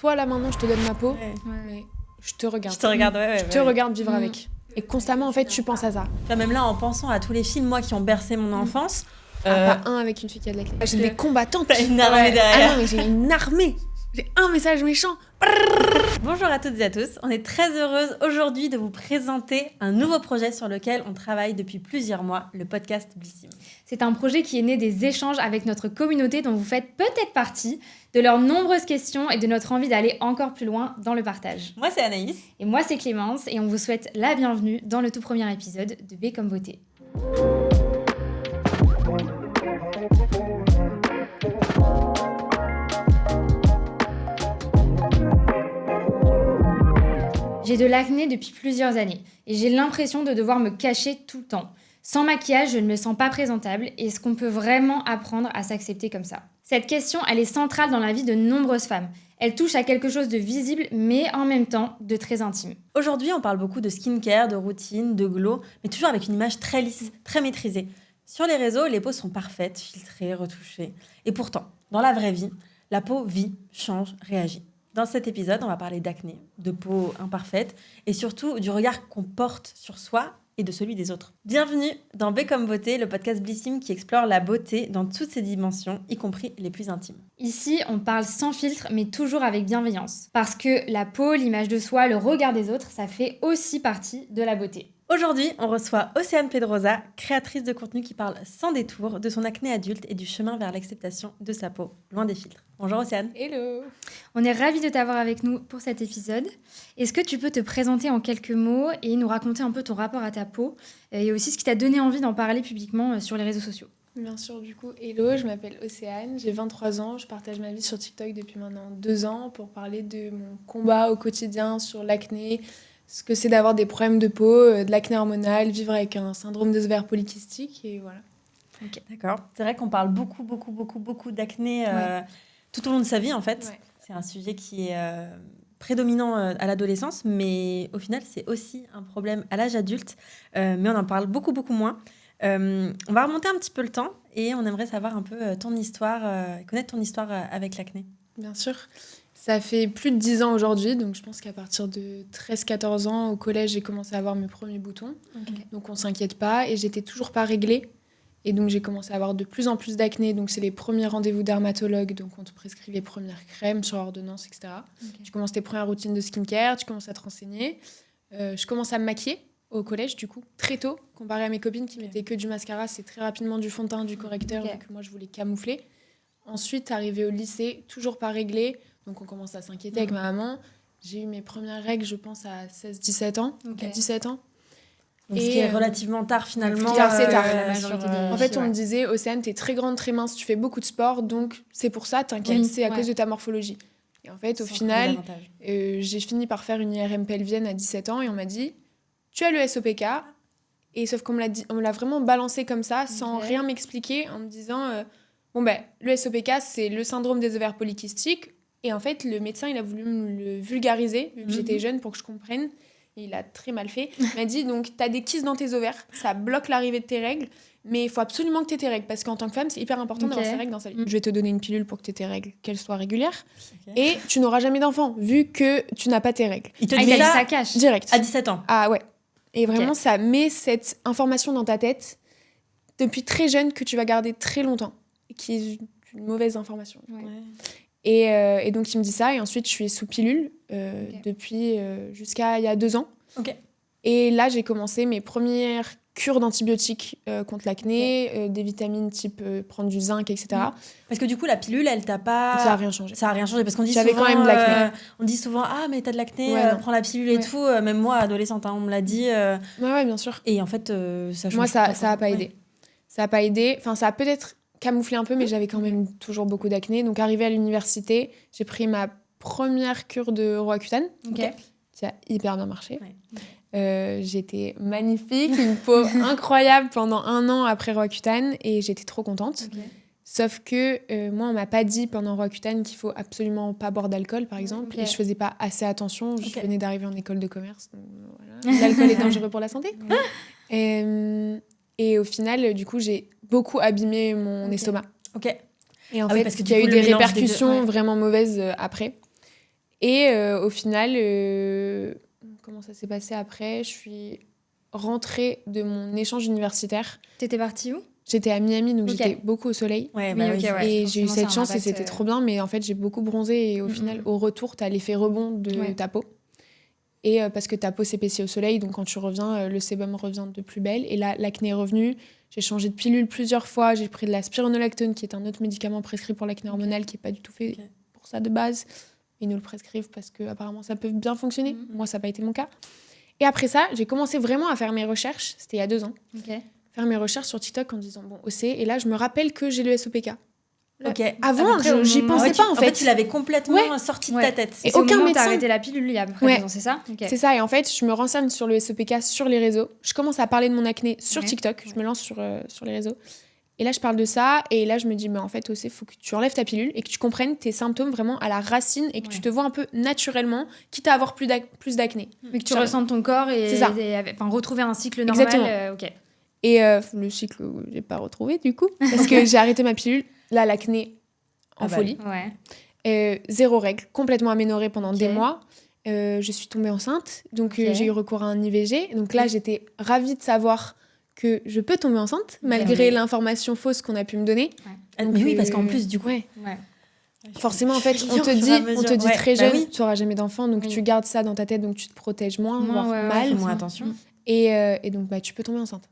soit là maintenant je te donne ma peau, Ouais. mais je te regarde. Je te regarde, ouais. Je te regarde vivre avec. Et constamment, en fait, tu penses à ça. Même là, en pensant à tous les films, moi, qui ont bercé mon enfance... Pas un avec une fille qui a de l'acné. J'ai des combattantes. T'as une armée derrière. Ah non, mais j'ai une armée. J'ai un message méchant. Bonjour à toutes et à tous. On est très heureuse aujourd'hui de vous présenter un nouveau projet sur lequel on travaille depuis plusieurs mois, le podcast Blissim. C'est un projet qui est né des échanges avec notre communauté dont vous faites peut-être partie, de leurs nombreuses questions et de notre envie d'aller encore plus loin dans le partage. Moi, c'est Anaïs. Et moi, c'est Clémence et on vous souhaite la bienvenue dans le tout premier épisode de B comme beauté. J'ai de l'acné depuis plusieurs années et j'ai l'impression de devoir me cacher tout le temps. Sans maquillage, je ne me sens pas présentable et est-ce qu'on peut vraiment apprendre à s'accepter comme ça ? Cette question, elle est centrale dans la vie de nombreuses femmes. Elle touche à quelque chose de visible, mais en même temps de très intime. Aujourd'hui, on parle beaucoup de skincare, de routine, de glow, mais toujours avec une image très lisse, très maîtrisée. Sur les réseaux, les peaux sont parfaites, filtrées, retouchées. Et pourtant, dans la vraie vie, la peau vit, change, réagit. Dans cet épisode, on va parler d'acné, de peau imparfaite et surtout du regard qu'on porte sur soi et de celui des autres. Bienvenue dans B comme beauté, le podcast Blissim qui explore la beauté dans toutes ses dimensions, y compris les plus intimes. Ici, on parle sans filtre, mais toujours avec bienveillance. Parce que la peau, l'image de soi, le regard des autres, ça fait aussi partie de la beauté. Aujourd'hui, on reçoit Océane Pedrosa, créatrice de contenu qui parle sans détour de son acné adulte et du chemin vers l'acceptation de sa peau, loin des filtres. Bonjour Océane. Hello. On est ravis de t'avoir avec nous pour cet épisode. Est-ce que tu peux te présenter en quelques mots et nous raconter un peu ton rapport à ta peau et aussi ce qui t'a donné envie d'en parler publiquement sur les réseaux sociaux ? Bien sûr, du coup, hello, je m'appelle Océane, j'ai 23 ans, je partage ma vie sur TikTok depuis maintenant 2 ans pour parler de mon combat au quotidien sur l'acné, ce que c'est d'avoir des problèmes de peau, de l'acné hormonal, vivre avec un syndrome des ovaires polykystiques et voilà. Ok, d'accord. C'est vrai qu'on parle beaucoup d'acné tout au long de sa vie en fait. Ouais. C'est un sujet qui est prédominant à l'adolescence, mais au final c'est aussi un problème à l'âge adulte, mais on en parle beaucoup moins. On va remonter un petit peu le temps et on aimerait savoir un peu ton histoire, connaître ton histoire avec l'acné. Bien sûr. Ça fait plus de 10 ans aujourd'hui, donc je pense qu'à partir de 13-14 ans, au collège, j'ai commencé à avoir mes premiers boutons. Okay. Donc on s'inquiète pas, et j'étais toujours pas réglée. Et donc j'ai commencé à avoir de plus en plus d'acné, donc c'est les premiers rendez-vous dermatologue, donc on te prescrit les premières crèmes sur ordonnance, etc. Okay. Tu commences tes premières routines de skincare, tu commences à te renseigner. Je commence à me maquiller au collège, du coup, très tôt, comparé à mes copines qui mettaient que du mascara, c'est très rapidement du fond de teint, du correcteur, donc moi je voulais camoufler. Ensuite, arrivé au lycée, toujours pas réglée. Donc on commence à s'inquiéter avec ma maman. J'ai eu mes premières règles, je pense, à 16-17 ans. Okay. À 17 ans. Donc, ce qui est relativement tard finalement. C'est tard. La majorité des En fait, filles, on me disait, Océane, t'es très grande, très mince, tu fais beaucoup de sport, donc c'est pour ça, t'inquiète, c'est à cause de ta morphologie. Et en fait, au final, j'ai fini par faire une IRM pelvienne à 17 ans et on m'a dit, tu as le SOPK. Et sauf qu'on me l'a vraiment balancé comme ça, sans rien m'expliquer, en me disant, le SOPK, c'est le syndrome des ovaires polykystiques. Et en fait, le médecin, il a voulu me le vulgariser, vu que j'étais jeune, pour que je comprenne. Et il a très mal fait. Il m'a dit, donc, t'as des kystes dans tes ovaires, ça bloque l'arrivée de tes règles, mais il faut absolument que t'aies tes règles, parce qu'en tant que femme, c'est hyper important d'avoir ses règles dans sa vie. Je vais te donner une pilule pour que t'aies tes règles, qu'elles soient régulières. Et tu n'auras jamais d'enfant, vu que tu n'as pas tes règles. Il te il dit a dit ça ça cache. Direct. à 17 ans. Ah ouais. Et vraiment, ça met cette information dans ta tête, depuis très jeune, que tu vas garder très longtemps, qui est une mauvaise information. Ouais. Et donc, il me dit ça. Et ensuite, je suis sous pilule depuis jusqu'à il y a 2 ans. Ok. Et là, j'ai commencé mes premières cures d'antibiotiques contre l'acné, des vitamines type prendre du zinc, etc. Parce que du coup, la pilule, elle t'a pas... Ça n'a rien changé. Ça n'a rien changé parce qu'on dit J'avais souvent... quand même de l'acné. On dit souvent, ah, mais t'as de l'acné, Ouais, prends la pilule et tout. Même moi, adolescente, on me l'a dit. Ouais, bien sûr. Et en fait, ça change. Moi, ça n'a pas aidé. Ça n'a pas aidé. Enfin, ça a peut-être camouflé un peu, mais j'avais quand même toujours beaucoup d'acné. Donc, arrivée à l'université, j'ai pris ma première cure de Roaccutane, qui a hyper bien marché. Ouais. J'étais magnifique, une peau incroyable pendant 1 an après Roaccutane, et j'étais trop contente. Okay. Sauf que moi, on m'a pas dit pendant Roaccutane qu'il faut absolument pas boire d'alcool, par exemple, et je faisais pas assez attention. Je venais d'arriver en école de commerce, donc voilà. L'alcool est dangereux pour la santé. Et au final, du coup, j'ai beaucoup abîmé mon estomac. Ok. Et en fait, parce qu'il y a eu des répercussions vraiment mauvaises après. Et au final, comment ça s'est passé après ? Je suis rentrée de mon échange universitaire. T'étais partie où ? J'étais à Miami, donc j'étais beaucoup au soleil. Et j'ai eu cette chance et c'était trop bien. Mais en fait, j'ai beaucoup bronzé. Et au final, au retour, tu as l'effet rebond de ta peau. Et parce que ta peau s'épaissit au soleil. Donc quand tu reviens, le sébum revient de plus belle. Et là, l'acné est revenu. J'ai changé de pilule plusieurs fois. J'ai pris de la spironolactone, qui est un autre médicament prescrit pour l'acné hormonal, qui n'est pas du tout fait pour ça de base. Ils nous le prescrivent parce qu'apparemment, ça peut bien fonctionner. Moi, ça n'a pas été mon cas. Et après ça, j'ai commencé vraiment à faire mes recherches. C'était il y a 2 ans. Faire mes recherches sur TikTok en disant bon, OC. Et là, je me rappelle que j'ai le SOPK. Avant, j'y pensais pas en fait. En fait, tu l'avais complètement sorti de ta tête. Et aucun médecin. T'as arrêté la pilule il y a à peu près 2 ans, c'est ça ? C'est ça. Et en fait, je me renseigne sur le SOPK sur les réseaux. Je commence à parler de mon acné sur TikTok. Je me lance sur les réseaux. Et là, je parle de ça. Et là, je me dis, en fait, il faut que tu enlèves ta pilule et que tu comprennes tes symptômes vraiment à la racine et que tu te vois un peu naturellement, quitte à avoir plus d'acné. Mais que tu ressentes ton corps et retrouver un cycle normal. Exactement. Et le cycle, je n'ai pas retrouvé du coup, parce que j'ai arrêté ma pilule. Là, l'acné en folie. 0 règles, complètement aménorée pendant des mois. Je suis tombée enceinte, donc j'ai eu recours à un IVG. Donc là, j'étais ravie de savoir que je peux tomber enceinte, malgré l'information fausse qu'on a pu me donner. Donc, mais oui, parce qu'en plus, du coup... Forcément, en fait, on te dit très jeune, tu n'auras jamais d'enfant, donc tu gardes ça dans ta tête, donc tu te protèges moins, voire mal. Moins attention. Et donc, tu peux tomber enceinte.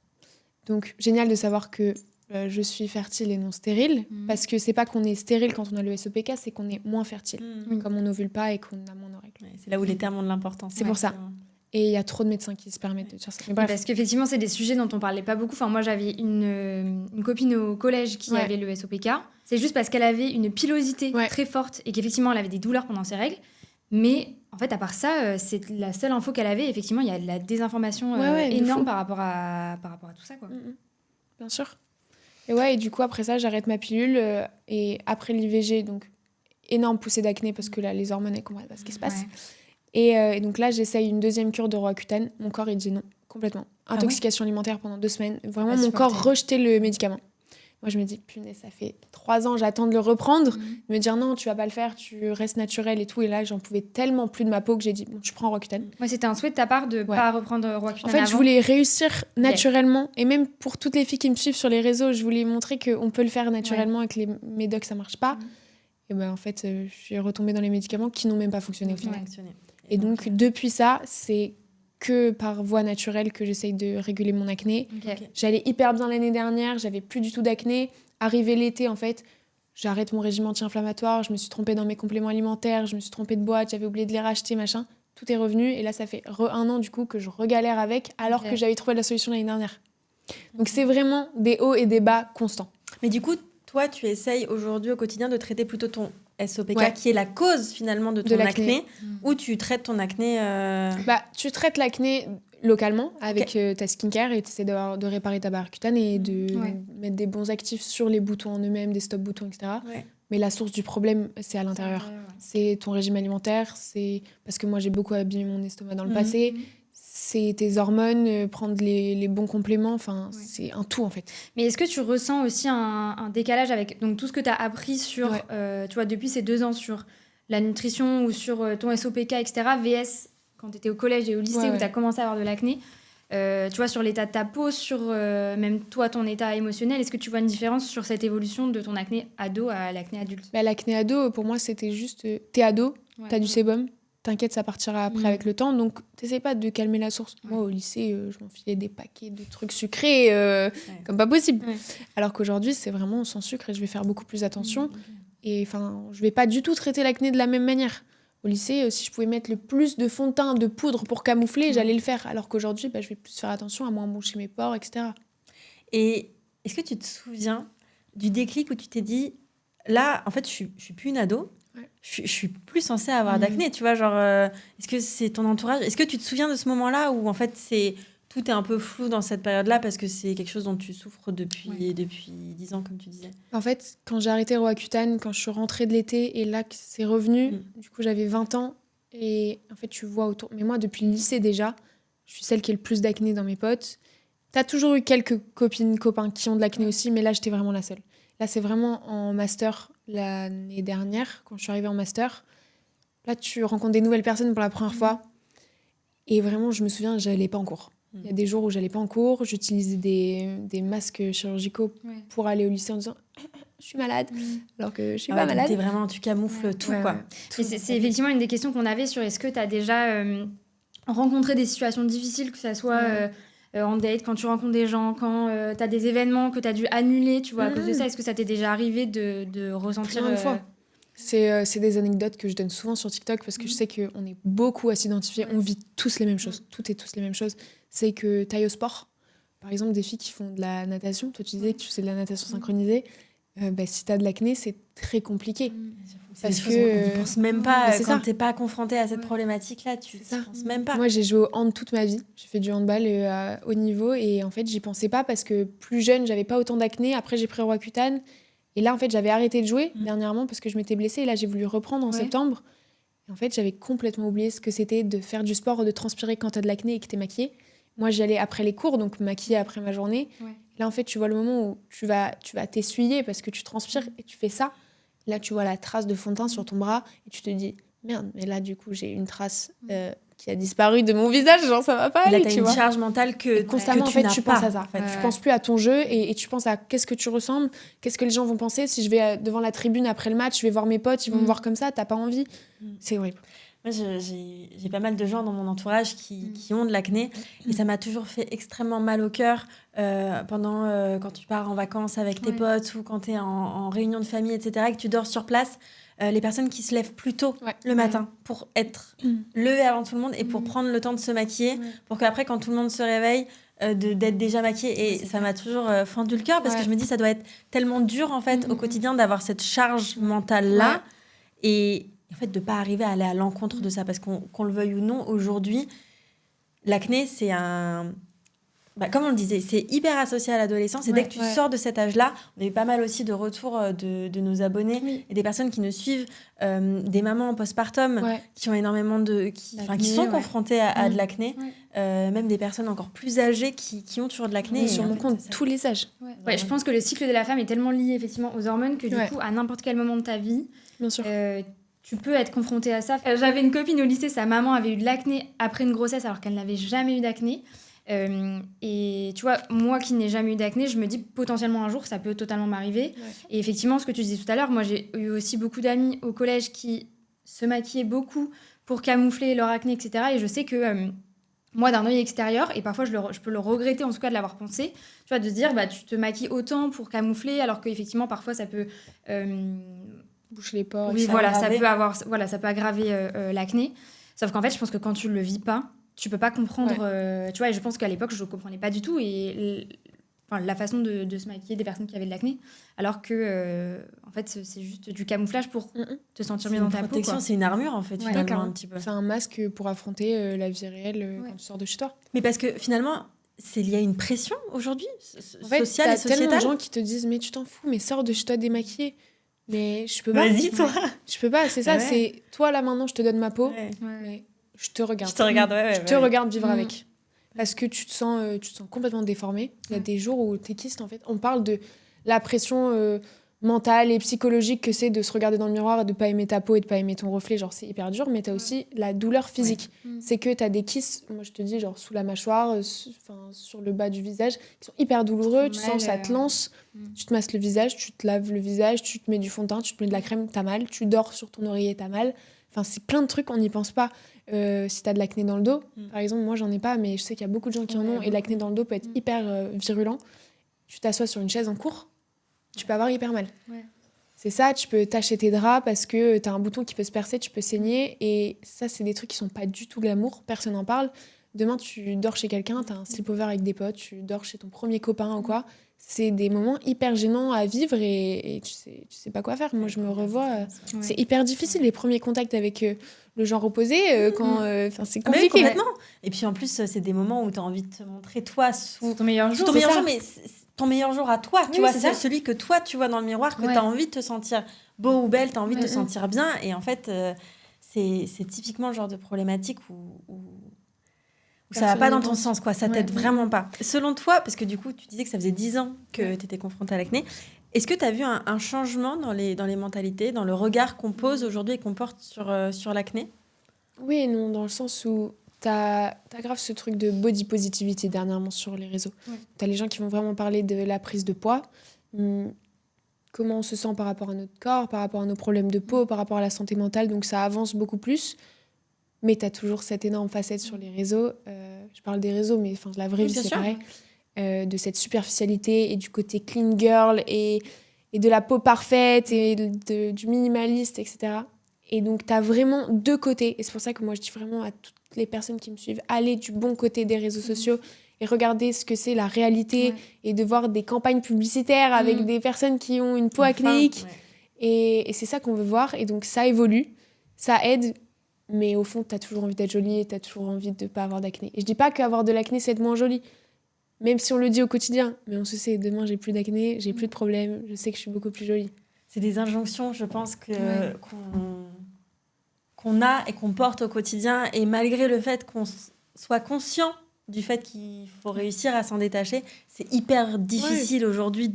Donc, génial de savoir que je suis fertile et non stérile, parce que c'est pas qu'on est stérile quand on a le SOPK, c'est qu'on est moins fertile, comme on n'ovule pas et qu'on a moins nos règles. C'est là où les termes ont de l'importance. C'est pour ça. Et il y a trop de médecins qui se permettent de dire ça. Bref. Parce qu'effectivement, c'est des sujets dont on parlait pas beaucoup. Enfin, moi, j'avais une copine au collège qui avait le SOPK. C'est juste parce qu'elle avait une pilosité très forte et qu'effectivement, elle avait des douleurs pendant ses règles. Mais en fait, à part ça, c'est la seule info qu'elle avait. Effectivement, il y a de la désinformation énorme par rapport à tout ça, quoi. Bien sûr. Et du coup, après ça, j'arrête ma pilule. Et après l'IVG, donc, énorme poussée d'acné parce que là, les hormones, elles comprennent pas ce qui se passe. Et donc là, j'essaye une 2e cure de Roaccutane. Mon corps, il dit non, complètement. Intoxication alimentaire pendant 2 semaines. Vraiment, mon corps rejetait le médicament. Moi, je me dis, punaise, ça fait 3 ans, j'attends de le reprendre. Me dire, non, tu vas pas le faire, tu restes naturel et tout. Et là, j'en pouvais tellement plus de ma peau que j'ai dit, bon, tu prends Roaccutane. Moi, c'était un souhait de ta part de pas reprendre Roaccutane. En fait, je voulais réussir naturellement. Et même pour toutes les filles qui me suivent sur les réseaux, je voulais montrer qu'on peut le faire naturellement et que les médocs, ça marche pas. Et en fait, je suis retombée dans les médicaments qui n'ont même pas fonctionné au final. Et donc, depuis ça, c'est que par voie naturelle que j'essaye de réguler mon acné. J'allais hyper bien l'année dernière, j'avais plus du tout d'acné. Arrivé l'été, en fait, j'arrête mon régime anti-inflammatoire, je me suis trompée dans mes compléments alimentaires, je me suis trompée de boîte, j'avais oublié de les racheter, machin. Tout est revenu. Et là, ça fait 1 an, du coup, que je regalère avec, alors que j'avais trouvé la solution l'année dernière. Donc, c'est vraiment des hauts et des bas constants. Mais du coup, toi, tu essayes aujourd'hui, au quotidien, de traiter plutôt ton SOPK, qui est la cause finalement de ton acné, ou tu traites ton acné tu traites l'acné localement avec ta skincare et tu essaies de réparer ta barrière cutanée et de mettre des bons actifs sur les boutons en eux-mêmes, des stop-boutons, etc. Mais la source du problème, c'est à l'intérieur. C'est ton régime alimentaire, c'est parce que moi, j'ai beaucoup abîmé mon estomac dans le passé. C'est tes hormones, prendre les bons compléments, c'est un tout en fait. Mais est-ce que tu ressens aussi un décalage avec donc, tout ce que tu as appris sur, tu vois, depuis ces 2 ans sur la nutrition ou sur ton SOPK, etc., VS, quand tu étais au collège et au lycée où tu as commencé à avoir de l'acné, tu vois, sur l'état de ta peau, sur même toi, ton état émotionnel, est-ce que tu vois une différence sur cette évolution de ton acné ado à l'acné adulte ? L'acné ado, pour moi, c'était juste, t'es ado, t'as du sébum, t'inquiète, ça partira après avec le temps. Donc, t'essayes pas de calmer la source. Moi, au lycée, je m'enfilais des paquets de trucs sucrés comme pas possible. Alors qu'aujourd'hui, c'est vraiment sans sucre et je vais faire beaucoup plus attention. Et je vais pas du tout traiter l'acné de la même manière. Au lycée, si je pouvais mettre le plus de fond de teint, de poudre pour camoufler, j'allais le faire. Alors qu'aujourd'hui, je vais plus faire attention à moins boucher mes pores, etc. Et est-ce que tu te souviens du déclic où tu t'es dit, là, en fait, je suis plus une ado, je suis plus censée avoir d'acné, tu vois, genre, est-ce que c'est ton entourage ? Est-ce que tu te souviens de ce moment-là où, en fait, tout est un peu flou dans cette période-là parce que c'est quelque chose dont tu souffres depuis 10 ans, comme tu disais. En fait, quand j'ai arrêté Roaccutane, quand je suis rentrée de l'été et là que c'est revenu, du coup j'avais 20 ans et en fait tu vois autour... Mais moi depuis le lycée déjà, je suis celle qui a le plus d'acné dans mes potes. T'as toujours eu quelques copines, copains qui ont de l'acné aussi, mais là j'étais vraiment la seule. Là c'est vraiment en master l'année dernière, quand je suis arrivée en master, Là, tu rencontres des nouvelles personnes pour la première fois. Et vraiment, je me souviens, j'allais pas en cours. Il y a des jours où j'allais pas en cours. J'utilisais des masques chirurgicaux pour aller au lycée en disant je suis malade, alors que je suis pas malade. Tu camoufles tout, quoi. Et c'est effectivement une des questions qu'on avait sur est-ce que tu as déjà rencontré des situations difficiles, que ça soit en date, quand tu rencontres des gens, quand tu as des événements que tu as dû annuler, tu vois, à cause de ça. Est-ce que ça t'est déjà arrivé de ressentir... Plein de fois. C'est des anecdotes que je donne souvent sur TikTok parce que je sais qu'on est beaucoup à s'identifier. On vit tous les mêmes choses. Toutes et tous les mêmes choses. C'est que tu ailles au sport. Par exemple, des filles qui font de la natation. Toi, tu disais que tu fais de la natation synchronisée. Si tu as de l'acné, c'est très compliqué. Parce que tu ne penses même pas, quand tu n'es pas confronté à cette problématique-là, tu ne penses même pas. Moi, j'ai joué au hand toute ma vie. J'ai fait du handball à haut niveau. Et en fait, j'y pensais pas parce que plus jeune, j'avais pas autant d'acné. Après, j'ai pris Roaccutane. Et là, en fait, j'avais arrêté de jouer dernièrement parce que je m'étais blessée. Et là, j'ai voulu reprendre en septembre. Et en fait, j'avais complètement oublié ce que c'était de faire du sport, de transpirer quand tu as de l'acné et que tu es maquillée. Moi, j'y allais après les cours, donc maquillée après ma journée. Là, en fait, tu vois le moment où tu vas t'essuyer parce que tu transpires et tu fais ça. Là, tu vois la trace de fond de teint sur ton bras et tu te dis, merde, mais là, du coup, j'ai une trace qui a disparu de mon visage, genre ça va pas aller, là, t'as une charge mentale que constamment, que en fait, tu tu pas, penses à ça. Tu penses plus à ton jeu et tu penses à qu'est-ce que tu ressembles, qu'est-ce que les gens vont penser. Si je vais devant la tribune après le match, je vais voir mes potes, ils vont me voir comme ça, t'as pas envie. C'est horrible. Moi, j'ai pas mal de gens dans mon entourage qui ont de l'acné et ça m'a toujours fait extrêmement mal au cœur quand tu pars en vacances avec tes potes ou quand tu es en réunion de famille, etc., et que tu dors sur place. Les personnes qui se lèvent plus tôt le matin pour être levées avant tout le monde et pour prendre le temps de se maquiller pour qu'après, quand tout le monde se réveille, d'être déjà maquillée. Et ça m'a toujours fendu le cœur parce que je me dis ça doit être tellement dur en fait, au quotidien d'avoir cette charge mentale-là et en fait de ne pas arriver à aller à l'encontre de ça parce qu'on le veuille ou non, aujourd'hui, l'acné, c'est un... comme on le disait, c'est hyper associé à l'adolescence et dès que tu sors de cet âge-là, on a eu pas mal aussi de retours de nos abonnés et des personnes qui nous suivent, des mamans en postpartum qui ont énormément qui sont confrontées à de l'acné, même des personnes encore plus âgées qui ont toujours de l'acné. Sur mon compte, tous les âges. Je pense que le cycle de la femme est tellement lié effectivement aux hormones que du coup, à n'importe quel moment de ta vie, bien sûr. Tu peux être confrontée à ça. J'avais une copine au lycée, sa maman avait eu de l'acné après une grossesse alors qu'elle n'avait jamais eu d'acné. Et tu vois, moi qui n'ai jamais eu d'acné, je me dis potentiellement un jour ça peut totalement m'arriver. Et effectivement, ce que tu disais tout à l'heure, moi j'ai eu aussi beaucoup d'amis au collège qui se maquillaient beaucoup pour camoufler leur acné, etc. Et je sais que moi, d'un œil extérieur, et parfois je peux le regretter en tout cas de l'avoir pensé, tu vois, de se dire tu te maquilles autant pour camoufler alors qu'effectivement parfois ça peut boucher les pores. Oui, ça peut aggraver l'acné. Sauf qu'en fait, je pense que quand tu le vis pas, tu peux pas comprendre. Tu vois, et je pense qu'à l'époque, je comprenais pas du tout la façon de se maquiller des personnes qui avaient de l'acné, alors que en fait, c'est juste du camouflage pour te sentir mieux dans ta peau. C'est une armure en fait, finalement, un petit peu. C'est un masque pour affronter la vie réelle quand tu sors de chez toi. Mais parce que finalement, c'est lié à une pression aujourd'hui, en fait, sociale et sociétale. T'as tellement de gens qui te disent mais tu t'en fous, mais sors de chez toi démaquillée. Mais je peux pas. Vas-y, toi. Je peux pas, c'est ça. C'est toi là maintenant, je te donne ma peau, mais je te regarde. Je te regarde, je te regarde vivre avec. Parce que tu te sens complètement déformée. Il y a des jours où t'es kystes, en fait. On parle de la pression mentale et psychologique que c'est de se regarder dans le miroir et de pas aimer ta peau et de pas aimer ton reflet. Genre, c'est hyper dur, mais t'as aussi la douleur physique. C'est que t'as des kystes, moi je te dis, genre sous la mâchoire, sur le bas du visage, qui sont hyper douloureux. Tu sens que ça te lance. Tu te masses le visage, tu te laves le visage, tu te mets du fond de teint, tu te mets de la crème, t'as mal. Tu dors sur ton oreiller, t'as mal. Enfin, c'est plein de trucs, on n'y pense pas. Si t'as de l'acné dans le dos, par exemple, moi j'en ai pas, mais je sais qu'il y a beaucoup de gens qui en ont, et l'acné dans le dos peut être hyper virulent. Tu t'assois sur une chaise en cours, tu peux avoir hyper mal. C'est ça, tu peux tacher tes draps parce que t'as un bouton qui peut se percer, tu peux saigner, et ça, c'est des trucs qui sont pas du tout glamour, personne n'en parle. Demain, tu dors chez quelqu'un, t'as un sleepover avec des potes, tu dors chez ton premier copain ou quoi. C'est des moments hyper gênants à vivre et tu sais pas quoi faire. Moi, je me revois. C'est hyper difficile, les premiers contacts avec le genre opposé, c'est compliqué. Mais complètement. Et puis en plus, c'est des moments où tu as envie de te montrer toi sous ton meilleur jour. Mais ton meilleur jour à toi, tu vois, c'est celui que toi, tu vois dans le miroir, que tu as envie de te sentir beau ou belle, tu as envie de te sentir bien. Et en fait, c'est typiquement le genre de problématique où ça va pas dans ton sens, quoi. Ça t'aide vraiment pas. Selon toi, parce que du coup, tu disais que ça faisait 10 ans que tu étais confrontée à l'acné, Est-ce que tu as vu un changement dans les mentalités, dans le regard qu'on pose aujourd'hui et qu'on porte sur l'acné? Oui et non, dans le sens où t'as grave ce truc de body positivity dernièrement sur les réseaux. Ouais. T'as les gens qui vont vraiment parler de la prise de poids, comment on se sent par rapport à notre corps, par rapport à nos problèmes de peau, par rapport à la santé mentale, donc ça avance beaucoup plus. Mais t'as toujours cette énorme facette sur les réseaux. Je parle des réseaux, mais de la vraie vie, bien c'est sûr. pareil. De cette superficialité et du côté clean girl et de la peau parfaite et du minimaliste, etc. Et donc, tu as vraiment deux côtés. Et c'est pour ça que moi, je dis vraiment à toutes les personnes qui me suivent, allez du bon côté des réseaux sociaux et regardez ce que c'est la réalité et de voir des campagnes publicitaires avec des personnes qui ont une peau acnéique. Et c'est ça qu'on veut voir. Et donc, ça évolue, ça aide. Mais au fond, tu as toujours envie d'être jolie et tu as toujours envie de ne pas avoir d'acné. Et je dis pas qu'avoir de l'acné, c'est être moins jolie. Même si on le dit au quotidien. Mais on se sait, demain, j'ai plus d'acné, j'ai plus de problèmes, je sais que je suis beaucoup plus jolie. C'est des injonctions, je pense, qu'on a et qu'on porte au quotidien. Et malgré le fait qu'on soit conscient du fait qu'il faut réussir à s'en détacher, c'est hyper difficile aujourd'hui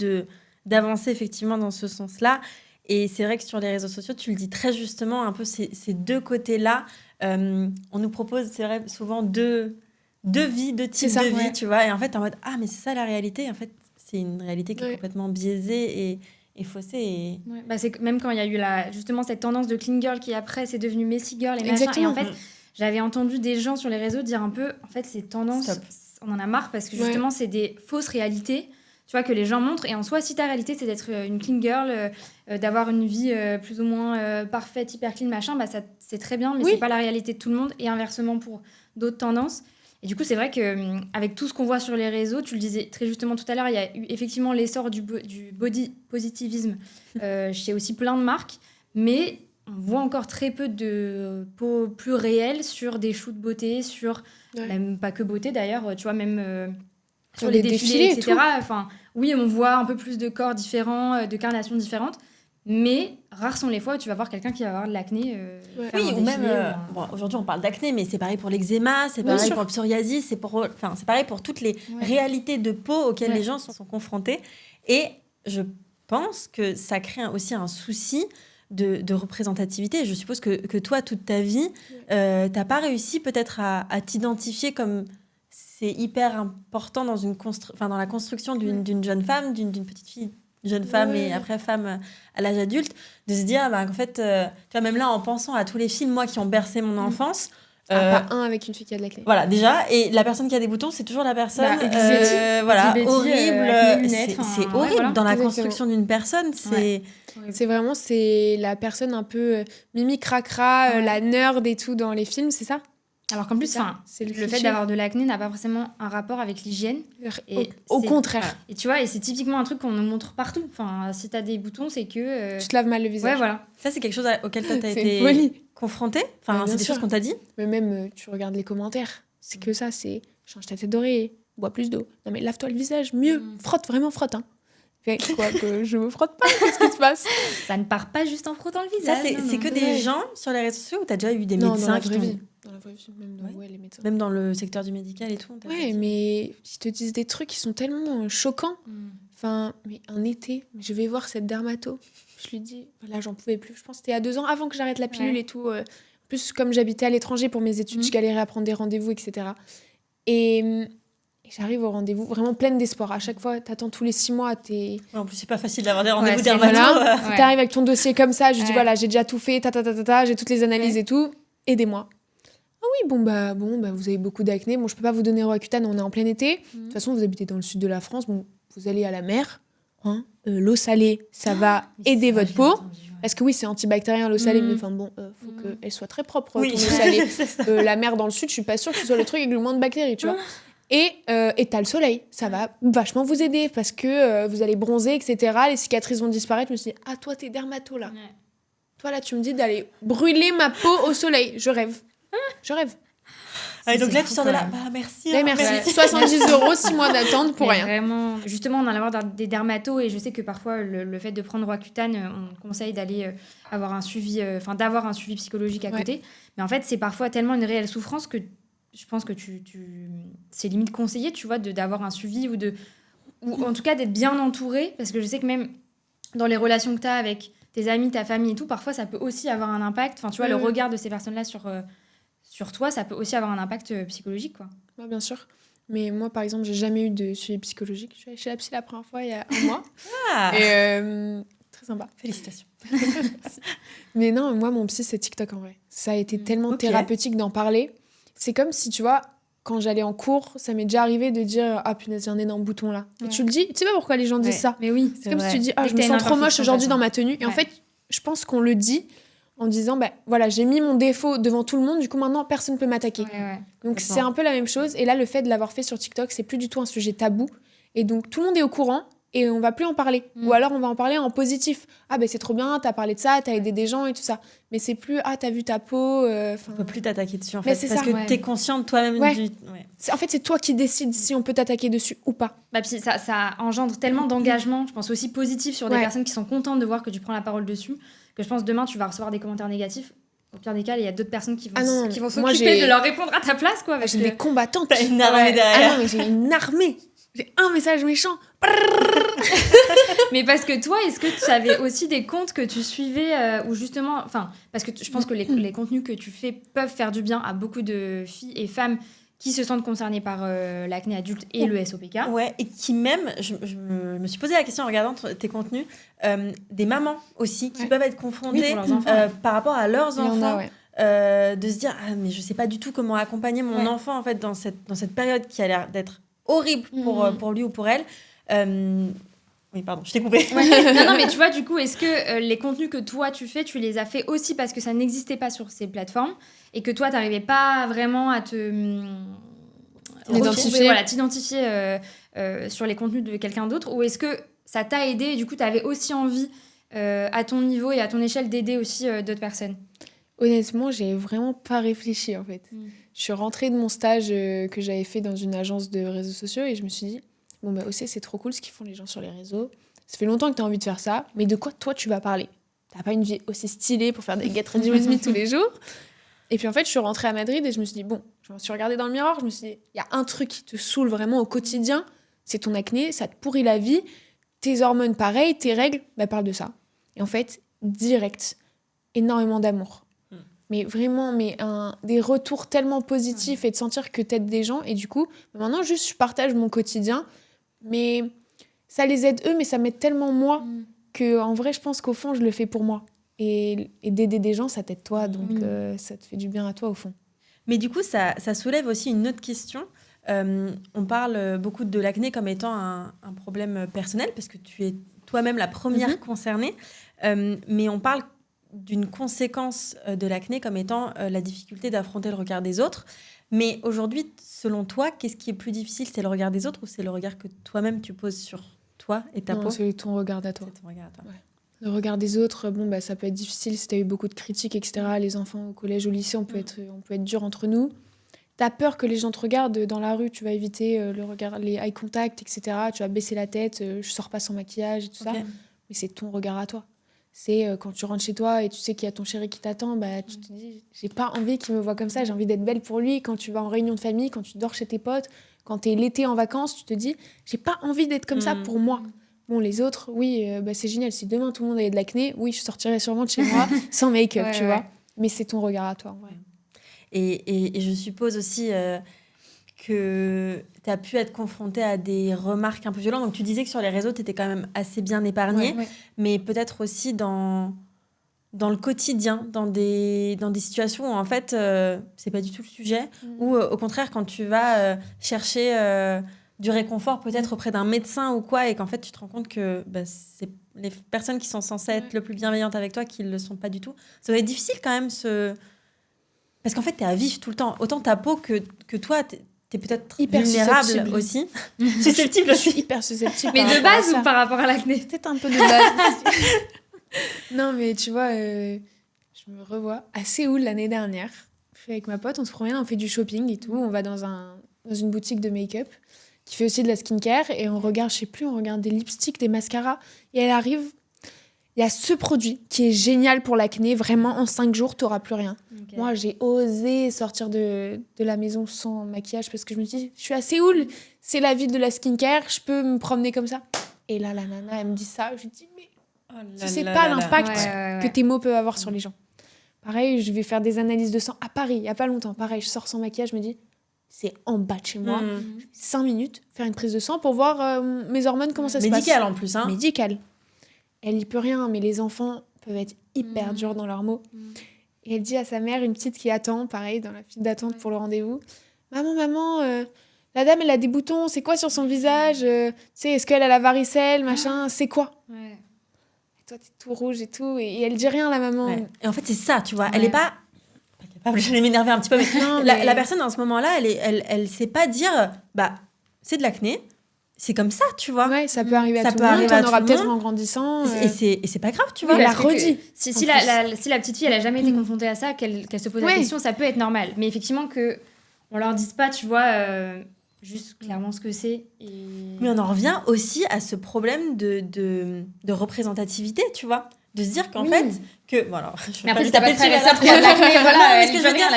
d'avancer effectivement dans ce sens-là. Et c'est vrai que sur les réseaux sociaux, tu le dis très justement, un peu ces deux côtés-là. On nous propose, c'est vrai, souvent deux vies, deux types de vie, tu vois. Et en fait, en mode, mais c'est ça la réalité. Et en fait, c'est une réalité qui est complètement biaisée et faussée. Et... Ouais. Bah, c'est même quand il y a eu justement cette tendance de clean girl qui après c'est devenu messy girl et machin. Exactement. Et en fait, j'avais entendu des gens sur les réseaux dire un peu, en fait, ces tendances, on en a marre parce que justement, c'est des fausses réalités. Tu vois, que les gens montrent. Et en soi, si ta réalité, c'est d'être une clean girl, d'avoir une vie plus ou moins parfaite, hyper clean, machin, bah, ça, c'est très bien, mais c'est pas la réalité de tout le monde. Et inversement pour d'autres tendances. Et du coup, c'est vrai qu'avec tout ce qu'on voit sur les réseaux, tu le disais très justement tout à l'heure, il y a eu effectivement l'essor du body positivisme chez aussi plein de marques. Mais on voit encore très peu de peau plus réelle sur des shoots de beauté, sur même pas que beauté d'ailleurs, tu vois, même... sur les défilés, etc. Enfin, oui, on voit un peu plus de corps différents, de carnations différentes, mais rares sont les fois où tu vas voir quelqu'un qui va avoir de l'acné. Oui, ou même... aujourd'hui, on parle d'acné, mais c'est pareil pour l'eczéma, c'est pareil pour le psoriasis, c'est pareil pour toutes les réalités de peau auxquelles les gens sont confrontés. Et je pense que ça crée aussi un souci de représentativité. Je suppose que toi, toute ta vie, t'as pas réussi peut-être à t'identifier comme... C'est hyper important dans la construction d'une jeune femme, d'une petite fille, jeune femme et après femme à l'âge adulte, de se dire, en fait, tu vois, même là, en pensant à tous les films, moi, qui ont bercé mon enfance... pas un avec une fille qui a de l'acné. Voilà, déjà, et la personne qui a des boutons, c'est toujours la personne horrible. C'est horrible dans la construction d'une personne. C'est vraiment la personne un peu mimi cracra, la nerd et tout dans les films, c'est ça? Alors qu'en plus, le fait d'avoir de l'acné n'a pas forcément un rapport avec l'hygiène. Au contraire. Et tu vois, et c'est typiquement un truc qu'on nous montre partout. Enfin, si t'as des boutons, c'est que... Tu te laves mal le visage. Ouais, voilà. Ça, c'est quelque chose auquel toi, t'as été confrontée. Enfin, c'est des choses qu'on t'a dit. Mais même, tu regardes les commentaires. C'est que ça, c'est change ta tête d'oreiller, bois plus d'eau. Non mais lave-toi le visage, mieux. Frotte, vraiment frotte. Hein. Quoi que je me frotte pas, qu'est-ce qui se passe? Ça ne part pas juste en frottant le visage. Ça, c'est que des gens sur les réseaux sociaux où t'as déjà eu des médecins qui t'ont... Dans la vraie vie, même les médecins. Même dans le secteur du médical et tout. Mais ils te disent des trucs qui sont tellement choquants. Enfin, mais un été, je vais voir cette dermato. Je lui dis, là, j'en pouvais plus. Je pense que c'était à 2 ans, avant que j'arrête la pilule et tout. En plus, comme j'habitais à l'étranger pour mes études, je galérais à prendre des rendez-vous, etc. Et j'arrive au rendez-vous vraiment pleine d'espoir. À chaque fois, t'attends tous les 6 mois. En plus, c'est pas facile d'avoir des rendez-vous dermato. T'arrives avec ton dossier comme ça. Je lui dis, voilà, j'ai déjà tout fait, j'ai toutes les analyses et tout. Aidez-moi. Oui, bon, vous avez beaucoup d'acné. Bon, je peux pas vous donner Roaccutane, on est en plein été. De toute façon, vous habitez dans le sud de la France. Bon, vous allez à la mer. L'eau salée, ça va aider votre peau. Parce que oui, c'est antibactérien, l'eau salée. Mais enfin, bon, faut qu'elle soit très propre, ton eau salée. La mer dans le sud, je suis pas sûre que ce soit le truc avec le moins de bactéries, tu vois. Et t'as le soleil. Ça va vachement vous aider parce que vous allez bronzer, etc. Les cicatrices vont disparaître. Je me suis dit, toi, t'es dermato, là. Toi, là, tu me dis d'aller brûler ma peau au soleil. Je rêve. Et donc là, tu sors de là. Merci. Merci. 70 €, 6 mois d'attente pour rien. Vraiment, justement, on a l'air des dermatos et je sais que parfois, le fait de prendre Roaccutane, on conseille d'aller avoir un suivi, d'avoir un suivi psychologique à côté. Mais en fait, c'est parfois tellement une réelle souffrance que je pense que c'est limite conseillé, tu vois, d'avoir un suivi ou en tout cas d'être bien entouré. Parce que je sais que même dans les relations que tu as avec tes amis, ta famille et tout, parfois ça peut aussi avoir un impact. Enfin, tu vois, le regard de ces personnes-là sur toi, ça peut aussi avoir un impact psychologique, quoi. Ouais, bien sûr. Mais moi, par exemple, j'ai jamais eu de suivi psychologique. Je suis allée chez la psy la première fois il y a 1 mois. Et très sympa. Félicitations. Mais non, moi, mon psy, c'est TikTok en vrai. Ça a été tellement thérapeutique d'en parler. C'est comme si, tu vois, quand j'allais en cours, ça m'est déjà arrivé de dire ah punaise, j'ai un énorme bouton là. Et tu le dis, tu sais pas pourquoi les gens disent ça. Mais oui, c'est comme si tu dis ah je me sens trop moche aujourd'hui dans ma tenue. Et en fait, je pense qu'on le dit en disant bah voilà, j'ai mis mon défaut devant tout le monde, du coup maintenant personne ne peut m'attaquer. Donc c'est un peu la même chose. Et là, le fait de l'avoir fait sur TikTok, c'est plus du tout un sujet tabou. Et donc tout le monde est au courant. Et on va plus en parler. Ou alors on va en parler en positif. Ah ben c'est trop bien, t'as parlé de ça, t'as aidé des gens et tout ça. Mais c'est plus ah t'as vu ta peau. On peut plus t'attaquer dessus en fait. Parce ça. que t'es consciente toi-même du. En fait c'est toi qui décides si on peut t'attaquer dessus ou pas. Bah puis ça engendre tellement d'engagement, je pense aussi positif sur des personnes qui sont contentes de voir que tu prends la parole dessus, que je pense demain tu vas recevoir des commentaires négatifs. Au pire des cas, il y a d'autres personnes qui vont s'occuper de leur répondre à ta place quoi. J'ai des combattantes. T'as une armée derrière. Ah non mais j'ai une armée. J'ai un message méchant. Mais parce que toi, est-ce que tu avais aussi des comptes que tu suivais ou justement, enfin, parce que je pense que les contenus que tu fais peuvent faire du bien à beaucoup de filles et femmes qui se sentent concernées par l'acné adulte et le SOPK. Ouais, et qui même, je me suis posé la question en regardant tes contenus, des mamans aussi qui peuvent être confrontées par rapport à leurs enfants. De se dire ah mais je sais pas du tout comment accompagner mon enfant en fait dans cette période qui a l'air d'être horrible pour lui ou pour elle. Oui, pardon, je t'ai coupé. Non, mais tu vois, du coup, est-ce que les contenus que toi, tu fais, tu les as fait aussi parce que ça n'existait pas sur ces plateformes et que toi, t'arrivais pas vraiment à t'identifier sur les contenus de quelqu'un d'autre, ou est-ce que ça t'a aidé et du coup, t'avais aussi envie, à ton niveau et à ton échelle, d'aider aussi d'autres personnes? Honnêtement, j'ai vraiment pas réfléchi en fait. Je suis rentrée de mon stage que j'avais fait dans une agence de réseaux sociaux et je me suis dit bon bah aussi c'est trop cool ce qu'ils font les gens sur les réseaux. Ça fait longtemps que tu as envie de faire ça, mais de quoi toi tu vas parler? T'as pas une vie aussi stylée pour faire des Get Ready With Me tous les jours. Et puis en fait, je suis rentrée à Madrid et je me suis dit bon, je me suis regardée dans le miroir, je me suis dit il y a un truc qui te saoule vraiment au quotidien, c'est ton acné, ça te pourrit la vie, tes hormones pareil, tes règles, bah parle de ça. Et en fait, direct, énormément d'amour. Mais vraiment, des retours tellement positifs et de sentir que t'aides des gens. Et du coup, maintenant, juste, je partage mon quotidien. Mais ça les aide eux, mais ça m'aide tellement moi qu'en vrai, je pense qu'au fond, je le fais pour moi. Et d'aider des gens, ça t'aide toi. Donc, ça te fait du bien à toi, au fond. Mais du coup, ça soulève aussi une autre question. On parle beaucoup de l'acné comme étant un problème personnel, parce que tu es toi-même la première concernée. Mais on parle d'une conséquence de l'acné comme étant la difficulté d'affronter le regard des autres. Mais aujourd'hui, selon toi, qu'est-ce qui est plus difficile? C'est le regard des autres ou c'est le regard que toi-même tu poses sur toi et ta peau? C'est ton regard à toi. C'est ton regard à toi. Ouais. Le regard des autres, bon, bah, ça peut être difficile si tu as eu beaucoup de critiques, etc. Les enfants au collège, au lycée, on peut être dur entre nous. Tu as peur que les gens te regardent dans la rue, tu vas éviter le regard, les eye contact, etc. Tu vas baisser la tête, je sors pas sans maquillage et tout ça. Mais c'est ton regard à toi. C'est quand tu rentres chez toi et tu sais qu'il y a ton chéri qui t'attend, bah, tu te dis, j'ai pas envie qu'il me voit comme ça, j'ai envie d'être belle pour lui. Quand tu vas en réunion de famille, quand tu dors chez tes potes, quand t'es l'été en vacances, tu te dis, j'ai pas envie d'être comme ça pour moi. Bon, les autres, oui, bah, c'est génial. Si demain tout le monde avait de l'acné, oui, je sortirais sûrement de chez moi sans make-up, tu vois. Mais c'est ton regard à toi, en vrai. Et je suppose aussi que tu as pu être confrontée à des remarques un peu violentes. Donc, tu disais que sur les réseaux, tu étais quand même assez bien épargnée, mais peut-être aussi dans le quotidien, dans des situations où, en fait, c'est pas du tout le sujet, ou au contraire, quand tu vas chercher du réconfort peut-être auprès d'un médecin ou quoi, et qu'en fait, tu te rends compte que c'est les personnes qui sont censées être le plus bienveillantes avec toi qui ne le sont pas du tout. Ça doit être difficile quand même, parce qu'en fait, tu es à vif tout le temps. Autant ta peau que toi, t'es peut-être hyper vulnérable aussi. Susceptible aussi. Hyper susceptible. Mais de base ou par rapport à l'acné? Peut-être un peu de base. Non, mais tu vois, je me revois à Séoul l'année dernière. Je suis avec ma pote, on se promène, on fait du shopping et tout. On va dans une boutique de make-up qui fait aussi de la skincare et on regarde, je sais plus, on regarde des lipsticks, des mascaras. Et elle arrive, il y a ce produit qui est génial pour l'acné. Vraiment, en 5 jours, t'auras plus rien. Okay. Moi, j'ai osé sortir de la maison sans maquillage parce que je me dis, je suis à Séoul, c'est la ville de la skincare, je peux me promener comme ça. Et là, la nana, elle me dit ça. Je lui dis, mais Tu sais pas l'impact que tes mots peuvent avoir sur les gens. Pareil, je vais faire des analyses de sang à Paris, il y a pas longtemps. Pareil, je sors sans maquillage, je me dis, c'est en bas de chez moi. 5 minutes, faire une prise de sang pour voir mes hormones, comment ça se passe. Médical en plus. Médical. Elle y peut rien, mais les enfants peuvent être hyper durs dans leurs mots. Et elle dit à sa mère, une petite qui attend, pareil, dans la file d'attente pour le rendez-vous, Maman, la dame, elle a des boutons, c'est quoi sur son visage Tu sais, est-ce qu'elle a la varicelle, machin, c'est quoi Et toi, t'es tout rouge et tout, et elle dit rien, la maman. Et en fait, c'est ça, tu vois. Elle est pas capable, j'allais m'énerver un petit peu, mais, la personne, dans ce moment-là, elle sait pas dire, c'est de l'acné, c'est comme ça, tu vois. Ouais, ça peut arriver à tout le monde, t'en auras peut-être en grandissant. Et c'est pas grave, tu vois. Oui, elle la redit. Si la petite fille, elle a jamais été confrontée à ça, qu'elle se pose la question, ça peut être normal. Mais effectivement, qu'on leur dise pas, tu vois, juste clairement ce que c'est. Mais on en revient aussi à ce problème de représentativité, tu vois. De se dire qu'en fait, que... Bon, alors, mais après, t'as pas très ça pour l'acné, voilà. Mais ce que je veux dire,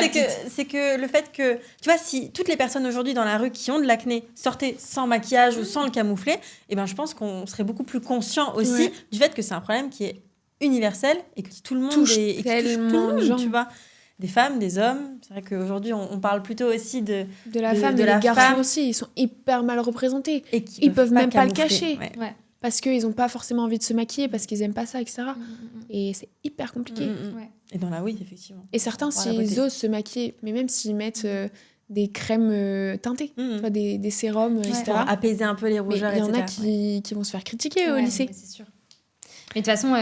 c'est que le fait que... Tu vois, si toutes les personnes aujourd'hui dans la rue qui ont de l'acné sortaient sans maquillage ou sans le camoufler, je pense qu'on serait beaucoup plus conscient aussi du fait que c'est un problème qui est universel et que tout le monde touche tellement de gens, tu vois. Des femmes, des hommes. C'est vrai qu'aujourd'hui, on parle plutôt aussi de la femme. Et les garçons aussi, ils sont hyper mal représentés. Et ils peuvent même pas le cacher. Parce qu'ils n'ont pas forcément envie de se maquiller, parce qu'ils n'aiment pas ça, etc. Et c'est hyper compliqué. Et dans la oui, effectivement. Et certains, s'ils osent se maquiller, mais même s'ils mettent des crèmes teintées, tu vois, des sérums, etc. Pour apaiser un peu les rougeurs, etc. Il y en a qui vont se faire critiquer au lycée. C'est sûr. Mais de toute façon,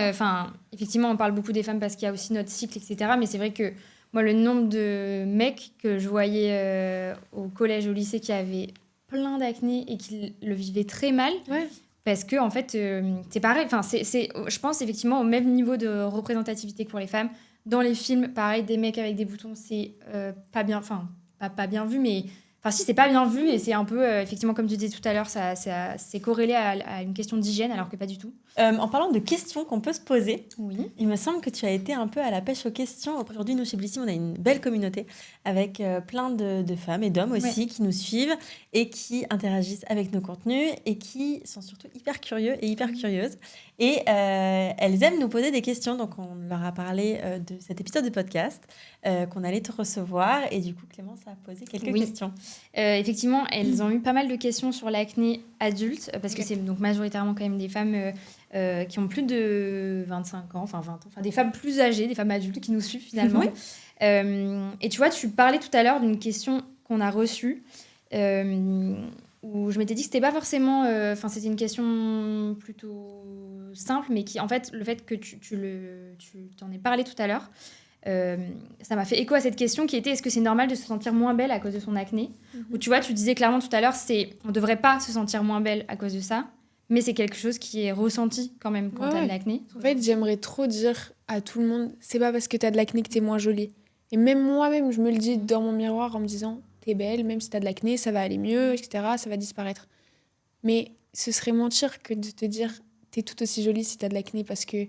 effectivement, on parle beaucoup des femmes parce qu'il y a aussi notre cycle, etc. Mais c'est vrai que moi, le nombre de mecs que je voyais au collège, au lycée, qui avaient plein d'acné et qui le vivaient très mal... Parce que, en fait, c'est pareil. Enfin, je pense effectivement au même niveau de représentativité que pour les femmes. Dans les films, pareil, des mecs avec des boutons, c'est pas bien. Enfin, pas bien vu, mais. Enfin, si, c'est pas bien vu et c'est un peu, effectivement, comme tu disais tout à l'heure, c'est corrélé à une question d'hygiène, alors que pas du tout. En parlant de questions qu'on peut se poser, oui. Il me semble que tu as été un peu à la pêche aux questions. Aujourd'hui, nous, chez Blissim, on a une belle communauté avec plein de femmes et d'hommes aussi qui nous suivent et qui interagissent avec nos contenus et qui sont surtout hyper curieux et hyper curieuses. Et elles aiment nous poser des questions. Donc, on leur a parlé de cet épisode de podcast qu'on allait te recevoir. Et du coup, Clémence a posé quelques questions. Effectivement, elles ont eu pas mal de questions sur l'acné adulte parce que c'est donc majoritairement quand même des femmes qui ont plus de 25 ans, enfin 20 ans, enfin des femmes plus âgées, des femmes adultes qui nous suivent finalement. Et tu vois, tu parlais tout à l'heure d'une question qu'on a reçue où je m'étais dit que c'était pas forcément... c'était une question plutôt simple, mais qui, en fait, le fait que tu t'en aies parlé tout à l'heure, ça m'a fait écho à cette question qui était est-ce que c'est normal de se sentir moins belle à cause de son acné Ou tu vois, tu disais clairement tout à l'heure, on devrait pas se sentir moins belle à cause de ça, mais c'est quelque chose qui est ressenti quand même quand t'as de l'acné. En fait, j'aimerais trop dire à tout le monde, c'est pas parce que t'as de l'acné que t'es moins jolie. Et même moi-même, je me le dis dans mon miroir en me disant, t'es belle, même si t'as de l'acné, ça va aller mieux, etc., ça va disparaître. Mais ce serait mentir que de te dire, t'es tout aussi jolie si t'as de l'acné, parce que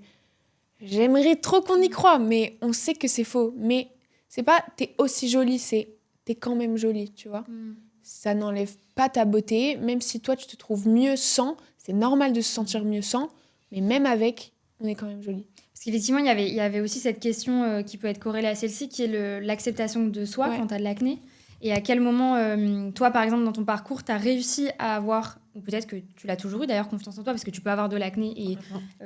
j'aimerais trop qu'on y croie, mais on sait que c'est faux. Mais c'est pas t'es aussi jolie, c'est t'es quand même jolie, tu vois. Ça n'enlève pas ta beauté, même si toi tu te trouves mieux sans, c'est normal de se sentir mieux sans, mais même avec, on est quand même jolie. Parce qu'effectivement, il y avait aussi cette question qui peut être corrélée à celle-ci, qui est l'acceptation de soi quand tu as de l'acné. Et à quel moment, toi, par exemple, dans ton parcours, tu as réussi à avoir, ou peut-être que tu l'as toujours eu d'ailleurs, confiance en toi, parce que tu peux avoir de l'acné et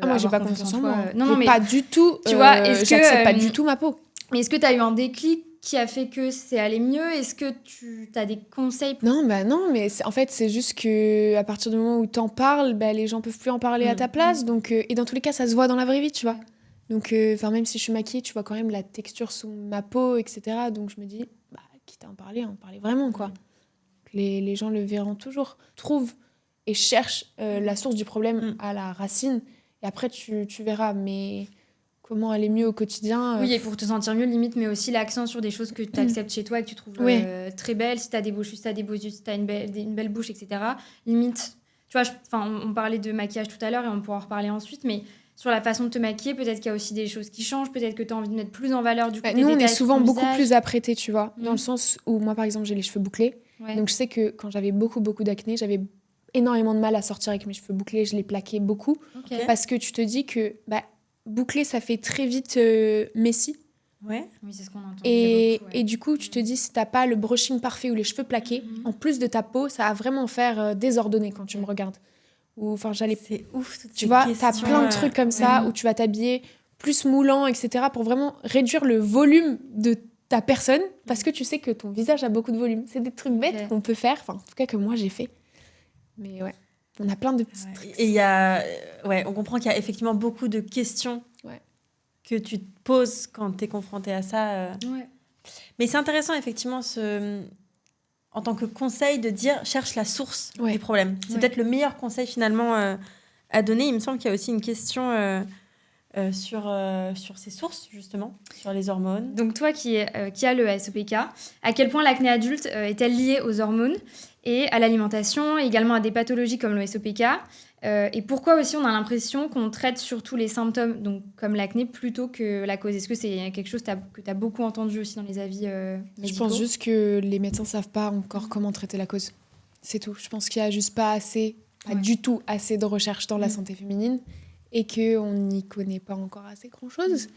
moi, j'ai pas confiance en moi. Non, mais pas du tout. Tu vois, j'accepte pas du tout ma peau. Mais est-ce que tu as eu un déclic qui a fait que c'est allé mieux? Est-ce que tu as des conseils Non, mais en fait, c'est juste que à partir du moment où t'en parles, les gens peuvent plus en parler à ta place. Donc, et dans tous les cas, ça se voit dans la vraie vie, tu vois. Donc, même si je suis maquillée, tu vois quand même la texture sous ma peau, etc. Donc, je me dis, quitte à en parler vraiment, quoi. Les gens le verront toujours. Trouve et cherche la source du problème à la racine. Et après, tu verras. Mais comment aller mieux au quotidien Oui, et pour te sentir mieux, limite, mais aussi l'accent sur des choses que tu acceptes chez toi et que tu trouves très belles. Si tu as des beaux cheveux, si tu as des beaux yeux, si tu as une belle bouche, etc. Limite, tu vois, on parlait de maquillage tout à l'heure et on pourra en reparler ensuite, mais sur la façon de te maquiller, peut-être qu'il y a aussi des choses qui changent, peut-être que tu as envie de mettre plus en valeur du coup. Nous, on est souvent beaucoup plus apprêtés, tu vois, dans le sens où moi, par exemple, j'ai les cheveux bouclés. Donc, je sais que quand j'avais beaucoup d'acné, j'avais énormément de mal à sortir avec mes cheveux bouclés. Je les plaquais beaucoup. Parce que tu te dis que boucler, ça fait très vite messy. Ouais. Oui, c'est ce qu'on entend. Et du coup, tu te dis, si t'as pas le brushing parfait ou les cheveux plaqués, en plus de ta peau, ça va vraiment faire désordonné quand tu me regardes. C'est ouf, toutes tu vois, questions. t'as plein de trucs comme ça où tu vas t'habiller plus moulant, etc. pour vraiment réduire le volume de ta personne parce que tu sais que ton visage a beaucoup de volume. C'est des trucs bêtes qu'on peut faire, enfin, en tout cas que moi j'ai fait. Mais ouais, on a plein de petits trucs. Et il y a... on comprend qu'il y a effectivement beaucoup de questions que tu te poses quand tu es confronté à ça. Mais c'est intéressant, effectivement, en tant que conseil, de dire cherche la source du problème. C'est peut-être le meilleur conseil, finalement, à donner. Il me semble qu'il y a aussi une question sur ces sources, justement, sur les hormones. Donc, toi qui as le SOPK, à quel point l'acné adulte est-elle liée aux hormones et à l'alimentation, également à des pathologies comme le SOPK et pourquoi aussi on a l'impression qu'on traite surtout les symptômes, donc comme l'acné, plutôt que la cause? Est-ce que c'est quelque chose que tu as beaucoup entendu aussi dans les avis médicaux? Je pense juste que les médecins ne savent pas encore comment traiter la cause. C'est tout. Je pense qu'il n'y a juste pas du tout assez de recherche dans la santé féminine et qu'on n'y connaît pas encore assez grand-chose.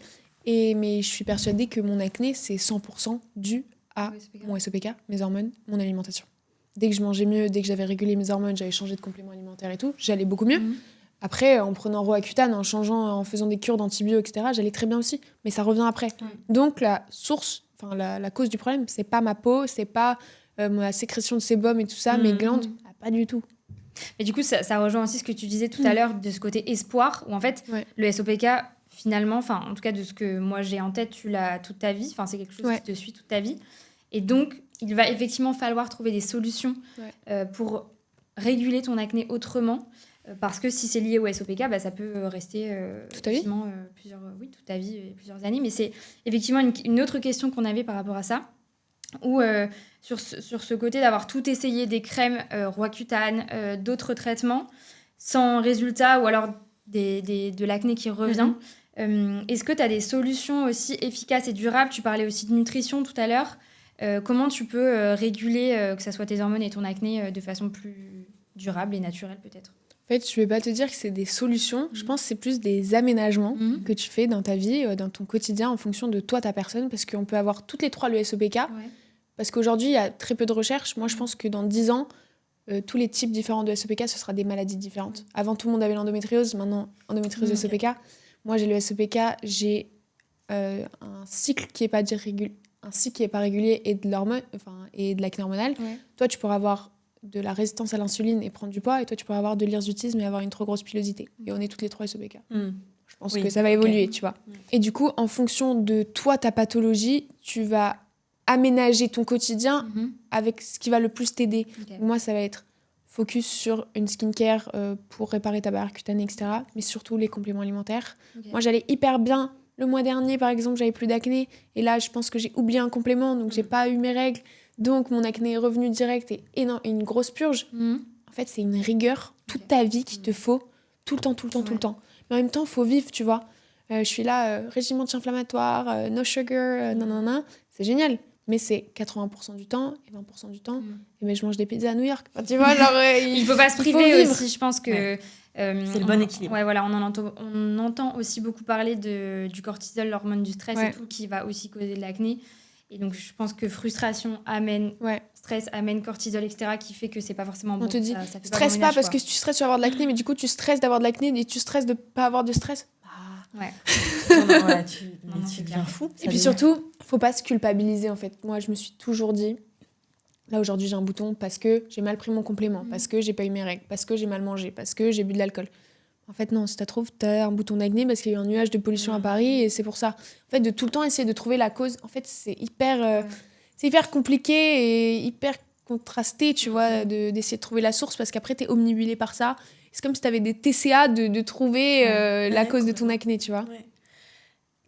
Mais je suis persuadée que mon acné, c'est 100% dû à mon SOPK, mes hormones, mon alimentation. Dès que je mangeais mieux, dès que j'avais régulé mes hormones, j'avais changé de complément alimentaire et tout, j'allais beaucoup mieux. Après, en prenant Roaccutane, en faisant des cures d'antibiotiques, etc., j'allais très bien aussi. Mais ça revient après. Donc, la source, la cause du problème, c'est pas ma peau, c'est pas ma sécrétion de sébum et tout ça, mes glandes, pas du tout. Mais du coup, ça rejoint aussi ce que tu disais tout à l'heure de ce côté espoir, où en fait, le SOPK, finalement, en tout cas de ce que moi j'ai en tête, tu l'as toute ta vie, c'est quelque chose qui te suit toute ta vie. Et donc, il va effectivement falloir trouver des solutions pour réguler ton acné autrement. Parce que si c'est lié au SOPK, ça peut rester toute ta vie toute ta vie, plusieurs années. Mais c'est effectivement une autre question qu'on avait par rapport à ça. Ou sur ce côté d'avoir tout essayé, des crèmes, Roaccutane, d'autres traitements, sans résultat, ou alors de l'acné qui revient. Est-ce que tu as des solutions aussi efficaces et durables? Tu parlais aussi de nutrition tout à l'heure. Comment tu peux réguler, que ce soit tes hormones et ton acné, de façon plus durable et naturelle peut-être? En fait, je ne vais pas te dire que c'est des solutions. Je pense que c'est plus des aménagements que tu fais dans ta vie, dans ton quotidien, en fonction de toi, ta personne. Parce qu'on peut avoir toutes les trois le SOPK. Parce qu'aujourd'hui, il y a très peu de recherches. Moi, je pense que dans 10 ans, tous les types différents de SOPK, ce sera des maladies différentes. Avant, tout le monde avait l'endométriose. Maintenant, endométriose et SOPK. Moi, j'ai le SOPK. J'ai un cycle qui n'est pas régulier et de l'hormone, et de l'acné hormonale. Toi, tu pourras avoir de la résistance à l'insuline et prendre du poids, et toi tu pourras avoir de l'hirsutisme et avoir une trop grosse pilosité. Et on est toutes les trois SOPK. Je pense que ça va évoluer, tu vois. Et du coup, en fonction de toi, ta pathologie, tu vas aménager ton quotidien avec ce qui va le plus t'aider. Moi, ça va être focus sur une skincare pour réparer ta barrière cutanée, etc. Mais surtout les compléments alimentaires. Moi, j'allais hyper bien. Le mois dernier, par exemple, j'avais plus d'acné. Et là, je pense que j'ai oublié un complément, donc j'ai pas eu mes règles. Donc, mon acné est revenu direct et une grosse purge. En fait, c'est une rigueur toute ta vie qu'il te faut tout le temps. Mais en même temps, il faut vivre, tu vois. Je suis là, régime anti-inflammatoire, no sugar, nanana. C'est génial. Mais c'est 80% du temps et 20% du temps, je mange des pizzas à New York. Enfin, tu vois, il faut pas se priver aussi, je pense que... c'est le bon équilibre. On entend aussi beaucoup parler du cortisol, l'hormone du stress et tout, qui va aussi causer de l'acné. Et donc, je pense que frustration amène stress, amène cortisol, etc., qui fait que c'est pas forcément bon. On te dit, ça fait stresse pas parce que si tu stresses, tu vas avoir de l'acné, mais du coup, tu stresses d'avoir de l'acné et tu stresses de pas avoir de stress. Tu deviens fou. Et puis surtout, faut pas se culpabiliser, en fait. Moi, je me suis toujours dit, là, aujourd'hui, j'ai un bouton parce que j'ai mal pris mon complément, parce que j'ai pas eu mes règles, parce que j'ai mal mangé, parce que j'ai bu de l'alcool. En fait, non, si t'as un bouton d'acné parce qu'il y a eu un nuage de pollution à Paris et c'est pour ça. En fait, de tout le temps essayer de trouver la cause, en fait, c'est hyper compliqué et hyper contrasté, tu vois, d'essayer de trouver la source parce qu'après, t'es omnibulé par ça. C'est comme si t'avais des TCA de trouver la cause de ton acné, tu vois.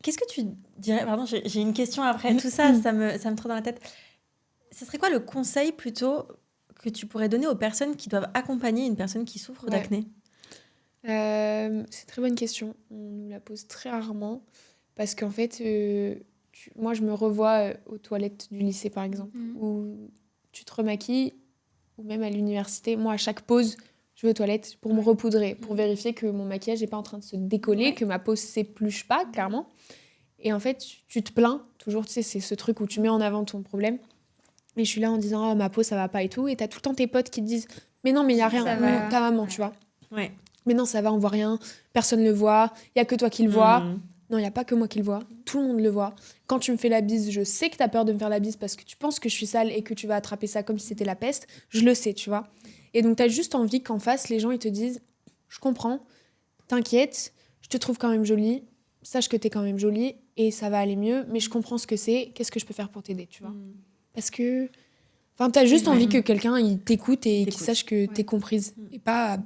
Qu'est-ce que tu dirais... Pardon, j'ai une question après. Tout ça, ça me trotte dans la tête. Ce serait quoi le conseil plutôt que tu pourrais donner aux personnes qui doivent accompagner une personne qui souffre d'acné? C'est une très bonne question. On nous la pose très rarement parce qu'en fait, moi, je me revois aux toilettes du lycée, par exemple, où tu te remaquilles, ou même à l'université. Moi, à chaque pause, je vais aux toilettes pour me repoudrer, pour vérifier que mon maquillage n'est pas en train de se décoller, que ma peau s'épluche pas, clairement. Et en fait, tu te plains, toujours, tu sais, c'est ce truc où tu mets en avant ton problème. Et je suis là en disant, ma peau, ça va pas et tout. Et t'as tout le temps tes potes qui te disent, mais non, mais il y a rien. Ta maman, tu vois. Ouais. Mais non, ça va, on voit rien. Personne le voit. Il y a que toi qui le vois. Non, il y a pas que moi qui le vois. Tout le monde le voit. Quand tu me fais la bise, je sais que t'as peur de me faire la bise parce que tu penses que je suis sale et que tu vas attraper ça comme si c'était la peste. Je le sais, tu vois. Et donc, t'as juste envie qu'en face, les gens, ils te disent, je comprends, t'inquiète, je te trouve quand même jolie, sache que t'es quand même jolie et ça va aller mieux, mais je comprends ce que c'est, qu'est-ce que je peux faire pour t'aider, tu vois. Parce que... Enfin, t'as juste envie que quelqu'un, il t'écoute et qu'il sache que t'es comprise. Et pas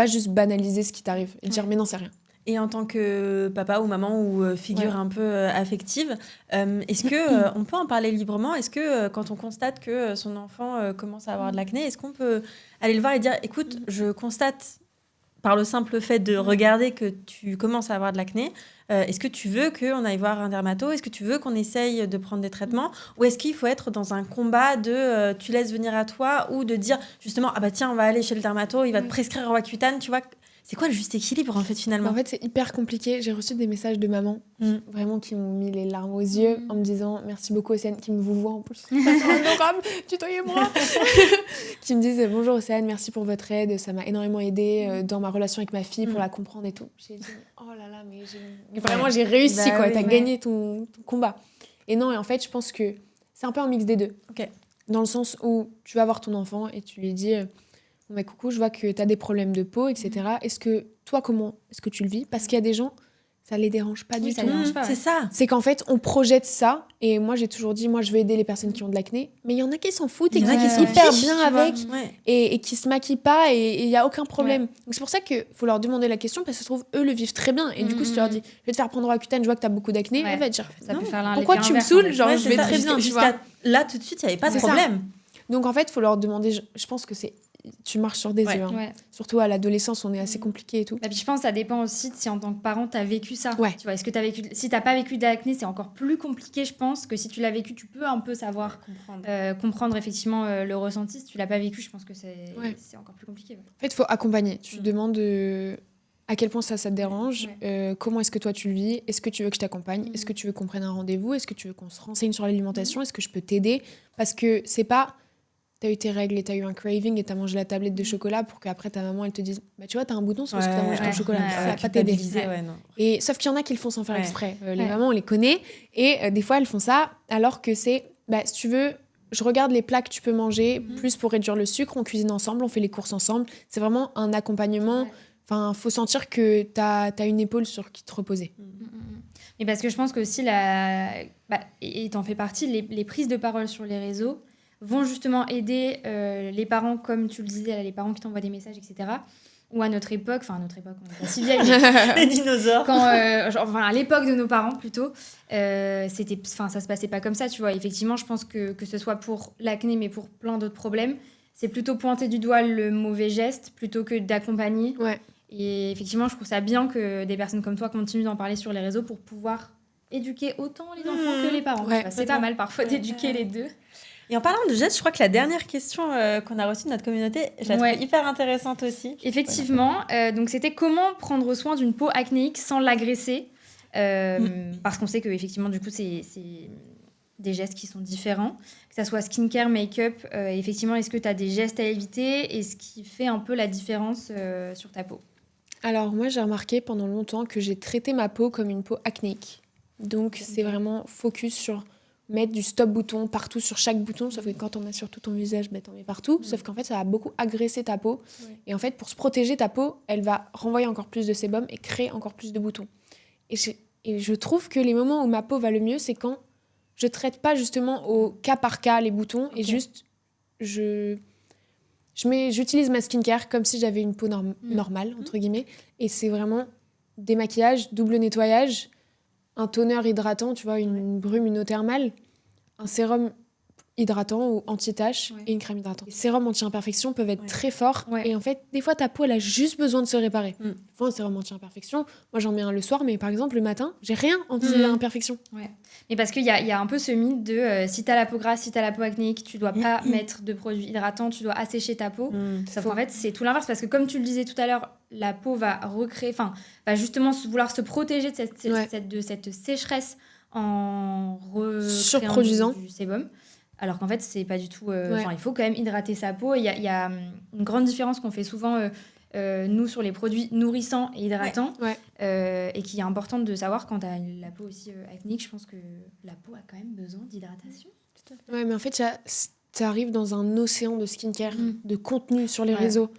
juste banaliser ce qui t'arrive et dire, mais non, c'est rien. Et en tant que papa ou maman ou figure un peu affective, est-ce que on peut en parler librement ? Est-ce que quand on constate que son enfant commence à avoir de l'acné, est-ce qu'on peut aller le voir et dire, écoute, je constate par le simple fait de regarder que tu commences à avoir de l'acné, est-ce que tu veux qu'on aille voir un dermato ? Est-ce que tu veux qu'on essaye de prendre des traitements ? Ou est-ce qu'il faut être dans un combat de tu laisses venir à toi, ou de dire justement, ah bah tiens, on va aller chez le dermato, il va te prescrire Roaccutane, tu vois ? C'est quoi le juste équilibre, en fait, finalement ? En fait, c'est hyper compliqué. J'ai reçu des messages de mamans, vraiment, qui m'ont mis les larmes aux yeux, en me disant « Merci beaucoup, Océane », qui me vous voit en plus. Tutoyez-moi. Qui me disent « Bonjour, Océane, merci pour votre aide. Ça m'a énormément aidée dans ma relation avec ma fille, pour la comprendre et tout. » J'ai dit « Oh là là, mais vraiment, j'ai réussi, quoi. T'as gagné ton combat. » Et non, et en fait, je pense que c'est un peu un mix des deux. Okay. Dans le sens où tu vas voir ton enfant et tu lui dis... Bon, bah, coucou, je vois que tu as des problèmes de peau, etc. Est-ce que toi, comment est-ce que tu le vis ? Parce qu'il y a des gens, ça les dérange pas du tout. Dérange pas, c'est ça. C'est qu'en fait, on projette ça. Et moi, j'ai toujours dit, moi, je veux aider les personnes qui ont de l'acné. Mais il y en a qui s'en foutent et qui sont hyper bien avec et qui se maquillent pas et il y a aucun problème. Donc c'est pour ça qu'il faut leur demander la question parce que ça se trouve, eux le vivent très bien. Et du coup, si tu leur dis, je vais te faire prendre Roaccutane, je vois que tu as beaucoup d'acné, elle va te dire, ça peut faire pourquoi tu me saoules ? Genre, je vais ça. très bien. Jusqu'à là, tout de suite, il n'y avait pas de problème. Donc en fait, il faut leur demander, je pense que tu marches sur des œufs. Hein. Surtout à l'adolescence, on est assez compliqué et tout. Et puis je pense que ça dépend aussi de si en tant que parent, tu as vécu ça. Tu vois, est-ce que si tu n'as pas vécu d'acné, c'est encore plus compliqué, je pense, que si tu l'as vécu, tu peux un peu savoir comprendre effectivement le ressenti. Si tu l'as pas vécu, je pense que c'est encore plus compliqué. En fait, il faut accompagner. Tu demandes à quel point ça te dérange, comment est-ce que toi tu le vis, est-ce que tu veux que je t'accompagne, est-ce que tu veux qu'on prenne un rendez-vous, est-ce que tu veux qu'on se renseigne sur l'alimentation, est-ce que je peux t'aider ? Parce que c'est pas... T'as eu tes règles et t'as eu un craving et t'as mangé la tablette de chocolat pour qu'après ta maman elle te dise bah tu vois t'as un bouton c'est parce que t'as mangé ton chocolat, ça va pas t'aider. Et sauf qu'il y en a qui le font sans faire exprès. Les mamans on les connaît et des fois elles font ça alors que c'est bah si tu veux je regarde les plats que tu peux manger plus pour réduire le sucre, on cuisine ensemble, on fait les courses ensemble, c'est vraiment un accompagnement. Enfin faut sentir que t'as une épaule sur qui te reposer. Et parce que je pense que aussi et t'en fais partie, les prises de parole sur les réseaux vont justement aider les parents, comme tu le disais, les parents qui t'envoient des messages, etc. Ou à notre époque, on est pas si vieille, les dinosaures. À l'époque de nos parents plutôt, ça se passait pas comme ça, tu vois. Effectivement, je pense que ce soit pour l'acné, mais pour plein d'autres problèmes, c'est plutôt pointer du doigt le mauvais geste plutôt que d'accompagner. Et effectivement, je trouve ça bien que des personnes comme toi continuent d'en parler sur les réseaux pour pouvoir éduquer autant les enfants que les parents. C'est pas mal parfois d'éduquer les deux. Et en parlant de gestes, je crois que la dernière question qu'on a reçue de notre communauté, je la trouve hyper intéressante aussi. Effectivement, donc c'était comment prendre soin d'une peau acnéique sans l'agresser, parce qu'on sait que effectivement du coup c'est des gestes qui sont différents, que ça soit skincare, make-up. Effectivement, est-ce que tu as des gestes à éviter et ce qui fait un peu la différence sur ta peau ? Alors moi j'ai remarqué pendant longtemps que j'ai traité ma peau comme une peau acnéique. Donc c'est vraiment focus sur mettre du stop bouton partout sur chaque bouton, sauf que quand on a sur tout ton visage, t'en mets partout, sauf qu'en fait ça va beaucoup agresser ta peau et en fait pour se protéger ta peau, elle va renvoyer encore plus de sébum et créer encore plus de boutons. Et je trouve que les moments où ma peau va le mieux, c'est quand je traite pas justement au cas par cas les boutons et juste j'utilise ma skincare comme si j'avais une peau normale entre guillemets et c'est vraiment démaquillage, double nettoyage, un toner hydratant, tu vois, une brume, une eau thermale, un sérum hydratant ou anti-tache et une crème hydratante. Les sérums anti-imperfection peuvent être très forts et en fait, des fois, ta peau, elle a juste besoin de se réparer. Des fois, un sérum anti-imperfection, moi, j'en mets un le soir, mais par exemple, le matin, j'ai rien anti-imperfection. Ouais. Mais parce qu'il y a un peu ce mythe de si t'as la peau grasse, si t'as la peau acnéique, tu dois pas mettre de produits hydratants, tu dois assécher ta peau. Sauf qu'en fait, c'est tout l'inverse parce que comme tu le disais tout à l'heure, la peau va recréer, va justement vouloir se protéger de cette sécheresse en surproduisant du sébum. Alors qu'en fait, c'est pas du tout... il faut quand même hydrater sa peau. Il y a une grande différence qu'on fait souvent, nous, sur les produits nourrissants et hydratants. Et qui est importante de savoir quand tu as la peau aussi acnéique. Je pense que la peau a quand même besoin d'hydratation. Ouais, mais en fait, tu arrives dans un océan de skincare, de contenu sur les réseaux.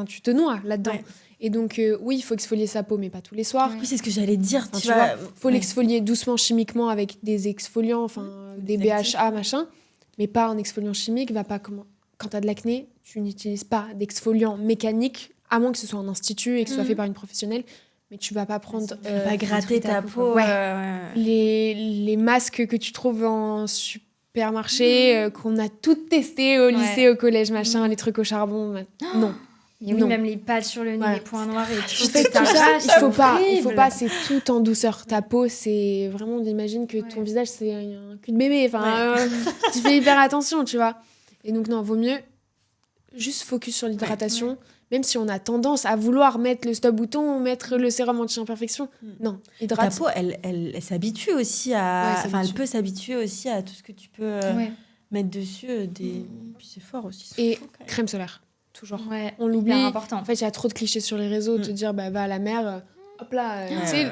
Tu te noies là-dedans. Ouais. Et donc, oui, il faut exfolier sa peau, mais pas tous les soirs. Oui, c'est ce que j'allais dire. Tu vois, faut l'exfolier doucement chimiquement avec des exfoliants, des BHA, machin, mais pas en exfoliant chimique. Quand tu as de l'acné, tu n'utilises pas d'exfoliant mécanique, à moins que ce soit en institut et que ce soit fait par une professionnelle. Mais tu vas pas prendre... pas gratter ta peau. Les masques que tu trouves en supermarché, qu'on a toutes testé au lycée, au collège, machin, les trucs au charbon. Non. Et oui, même les pattes sur le nez, les points noirs et tout. Tout ça, il faut pas, c'est tout en douceur. Ta peau, c'est vraiment, j'imagine que ton visage, c'est un cul de bébé. Tu fais hyper attention, tu vois. Et donc, non, vaut mieux juste focus sur l'hydratation. Même si on a tendance à vouloir mettre le stop bouton ou mettre le sérum anti-imperfection. Non, hydrate. Ta peau, elle s'habitue aussi elle peut s'habituer aussi à tout ce que tu peux mettre dessus. Puis c'est fort aussi. Et crème solaire. Toujours. On l'oublie. C'est important. En fait, il y a trop de clichés sur les réseaux, te dire va à la mer, hop là.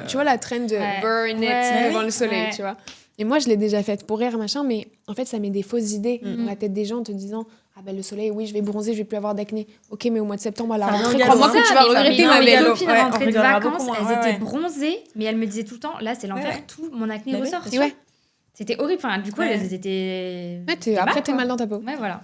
Tu vois la trend de burn it devant le soleil, tu vois. Et moi, je l'ai déjà faite pour rire, machin, mais en fait, ça met des fausses idées dans la tête des gens en te disant le soleil, oui, je vais bronzer, je vais plus avoir d'acné. Ok, mais au mois de septembre, alors crois-moi que tu vas regretter ma vie. Mes copines rentraient de vacances, elles étaient bronzées, mais elles me disaient tout le temps, là, c'est l'enfer, tout mon acné ressort. C'était horrible. Du coup, elles étaient... après, t'es mal dans ta peau. Ouais, voilà.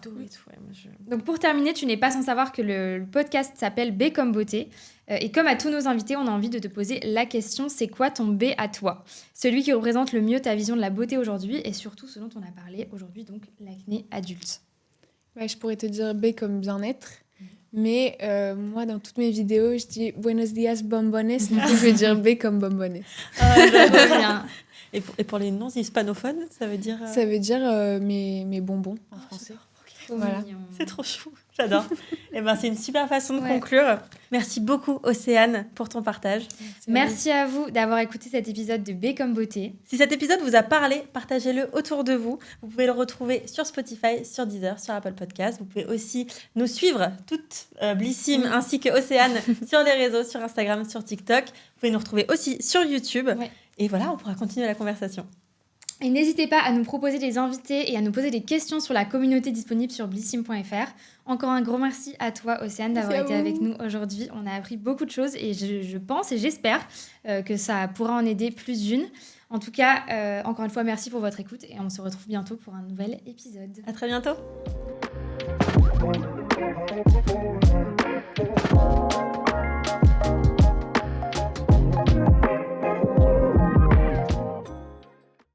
Donc, pour terminer, tu n'es pas sans savoir que le podcast s'appelle B comme beauté. Et comme à tous nos invités, on a envie de te poser la question, c'est quoi ton B à toi ? Celui qui représente le mieux ta vision de la beauté aujourd'hui et surtout ce dont on a parlé aujourd'hui, donc l'acné adulte. Je pourrais te dire B comme bien-être. Mais moi, dans toutes mes vidéos, je dis Buenos dias, bombones. Du coup, je vais dire B comme bombones. J'aime bien. Et pour les non-hispanophones, ça veut dire... Ça veut dire mes bonbons en français. Voilà. C'est trop chou, j'adore. Et c'est une super façon de conclure. Merci beaucoup Océane pour ton partage. Merci à vous d'avoir écouté cet épisode de B comme beauté. Si cet épisode vous a parlé, partagez-le autour de vous. Vous pouvez le retrouver sur Spotify, sur Deezer, sur Apple Podcasts. Vous pouvez aussi nous suivre, toutes Blissim ainsi que Océane, sur les réseaux, sur Instagram, sur TikTok. Vous pouvez nous retrouver aussi sur YouTube. Et voilà, on pourra continuer la conversation. Et n'hésitez pas à nous proposer des invités et à nous poser des questions sur la communauté disponible sur blissim.fr. Encore un gros merci à toi, Océane, d'avoir été avec nous aujourd'hui. On a appris beaucoup de choses et je pense et j'espère que ça pourra en aider plus d'une. En tout cas, encore une fois, merci pour votre écoute et on se retrouve bientôt pour un nouvel épisode. À très bientôt.